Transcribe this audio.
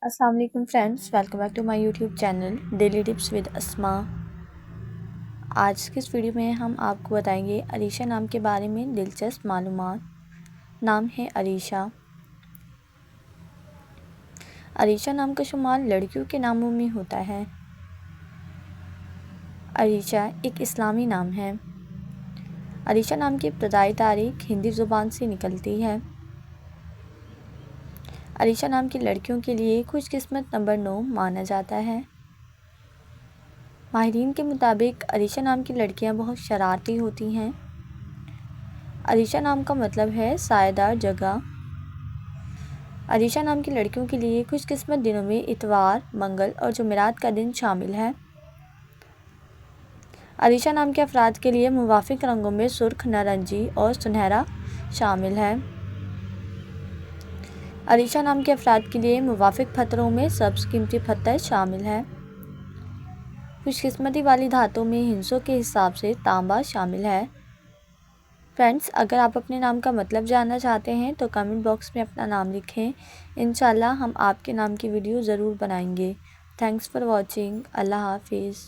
अस्सलाम वालेकुम friends, welcome back to my YouTube channel daily tips with Asma. आज की इस वीडियो में हम आपको बताएंगे अरीशा नाम के बारे में दिलचस्प मालूमात। नाम है अरीशा। अरीशा नाम का शुमार लड़कियों के नामों में होता है। अरीशा एक इस्लामी नाम है। अरीशा नाम की इब्तदाई तारीख हिंदी ज़ुबान से निकलती है। अरीशा नाम की लड़कियों के लिए खुशकिस्मत नंबर 9 माना जाता है। माहिरीन के मुताबिक अरीशा नाम की लड़कियां बहुत शरारती होती हैं। अरीशा नाम का मतलब है सायेदार जगह। अरीशा नाम की लड़कियों के लिए खुशकिस्मत दिनों में इतवार, मंगल और जुमेरात का दिन शामिल है। अरीशा नाम के अफराद के लिए मुवाफिक रंगों में सुर्ख, नारंगी और सुनहरा शामिल है। अरीशा नाम के अफराद के लिए मुवाफिक पत्थरों में सब्ज़ कीमती पत्थर शामिल है। खुशकिस्मती वाली धातों में हिंसों के हिसाब से तांबा शामिल है। फ्रेंड्स, अगर आप अपने नाम का मतलब जानना चाहते हैं तो कमेंट बॉक्स में अपना नाम लिखें। इंशाल्लाह हम आपके नाम की वीडियो ज़रूर बनाएंगे। Thanks for watching. अल्लाह हाफिज़।